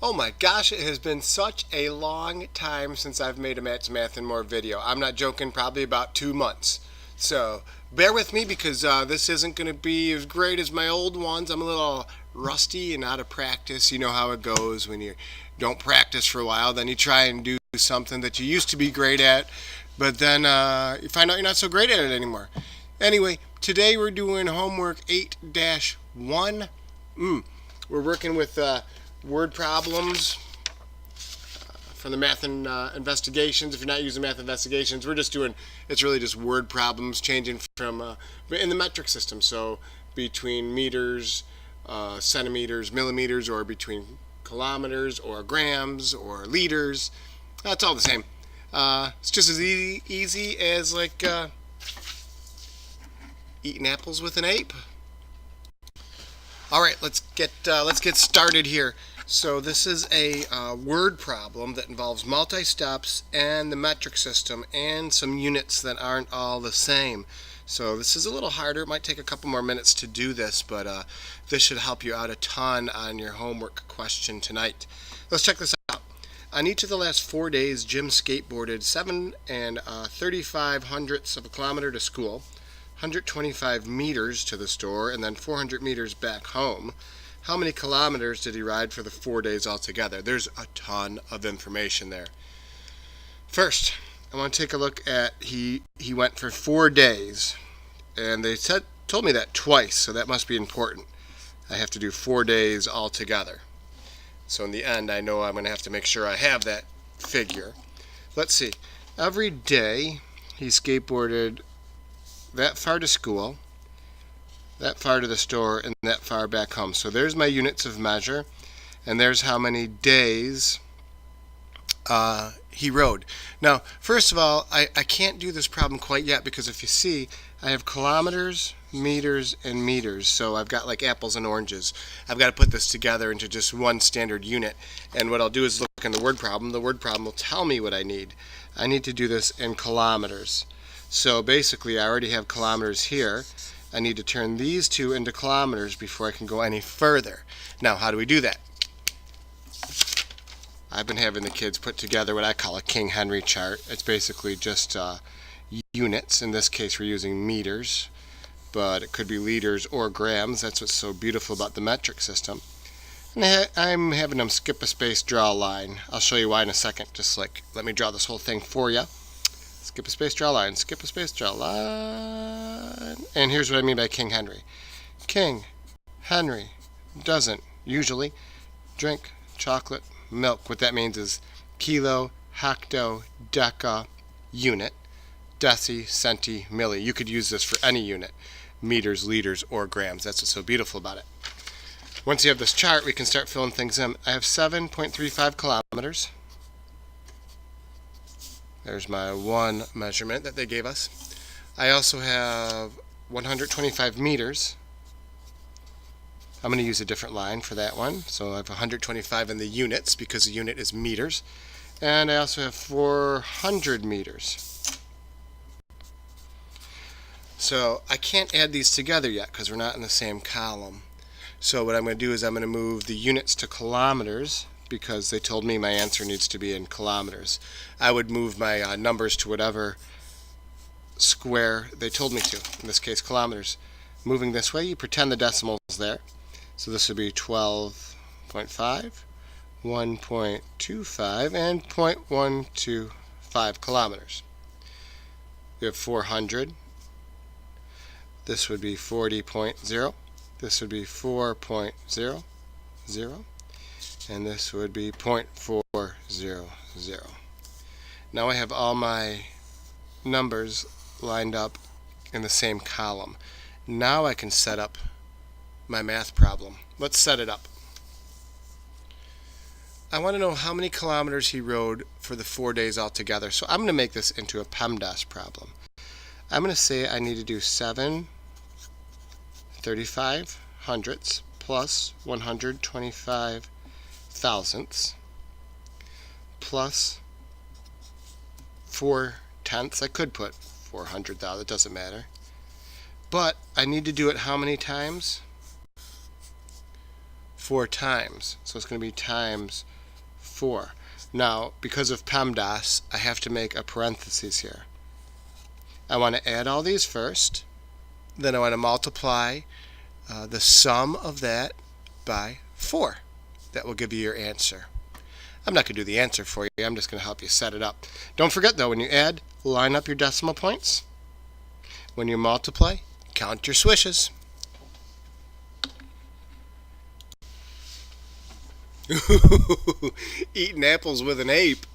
Oh my gosh, it has been such a long time since I've made a Matt's Math and More video. I'm not joking, probably about 2 months. So bear with me because this isn't going to be as great as my old ones. I'm a little rusty and out of practice. You know how it goes when you don't practice for a while, then you try and do something that you used to be great at, but then you find out you're not so great at it anymore. Anyway, today we're doing homework 8-1. We're working with word problems from the math and investigations. If you're not using math investigations, it's really just word problems changing from in the metric system. So between meters, centimeters, millimeters, or between kilometers or grams or liters. It's all the same. It's just as easy as like eating apples with an ape. All right, let's get started here. So this is a word problem that involves multi-steps and the metric system and some units that aren't all the same. So this is a little harder. It might take a couple more minutes to do this, but this should help you out a ton on your homework question tonight. Let's check this out. On each of the last 4 days, Jim skateboarded 7 3/5 of a kilometer to school, 125 meters to the store, and then 400 meters back home. How many kilometers did he ride for the 4 days altogether? There's a ton of information there. First, I want to take a look at he went for 4 days, and they told me that twice, so that must be important. I have to do 4 days altogether. So in the end, I know I'm going to have to make sure I have that figure. Let's see. Every day he skateboarded that far to school, that far to the store, and that far back home. So there's my units of measure, and there's how many days he rode. Now, first of all, I can't do this problem quite yet because if you see, I have kilometers, meters, and meters. So I've got like apples and oranges. I've got to put this together into just one standard unit. And what I'll do is look in the word problem. The word problem will tell me what I need. I need to do this in kilometers. So basically, I already have kilometers here. I need to turn these two into kilometers before I can go any further. Now, how do we do that? I've been having the kids put together what I call a King Henry chart. It's basically just units. In this case, we're using meters, but it could be liters or grams. That's what's so beautiful about the metric system. And I'm having them skip a space, draw a line. I'll show you why in a second. Just like, let me draw this whole thing for you. Skip a space, draw a line. Skip a space, draw a line. And here's what I mean by King Henry. King Henry doesn't usually drink chocolate milk. What that means is kilo, hecto, deca, unit, deci, centi, milli. You could use this for any unit, meters, liters, or grams. That's what's so beautiful about it. Once you have this chart, we can start filling things in. I have 7.35 kilometers. There's my one measurement that they gave us. I also have 125 meters. I'm going to use a different line for that one. So I have 125 in the units because the unit is meters. And I also have 400 meters. So I can't add these together yet because we're not in the same column. So what I'm going to do is I'm going to move the units to kilometers because they told me my answer needs to be in kilometers. I would move my numbers to whatever square they told me to. In this case, kilometers. Moving this way, you pretend the decimal's there. So this would be 12.5, 1.25, and 0.125 kilometers. We have 400. This would be 40.0. This would be 4.00. And this would be 0.400. Now I have all my numbers lined up in the same column. Now I can set up my math problem. Let's set it up. I want to know how many kilometers he rode for the 4 days altogether. So I'm going to make this into a PEMDAS problem. I'm going to say I need to do 7 3/5 plus 125 thousandths plus 4 tenths. I could put 400,000, it doesn't matter. But I need to do it how many times? 4 times. So it's going to be times 4. Now, because of PEMDAS, I have to make a parenthesis here. I want to add all these first. Then I want to multiply the sum of that by 4. That will give you your answer. I'm not going to do the answer for you. I'm just going to help you set it up. Don't forget, though, when you add, line up your decimal points. When you multiply, count your swishes. Eating apples with an ape.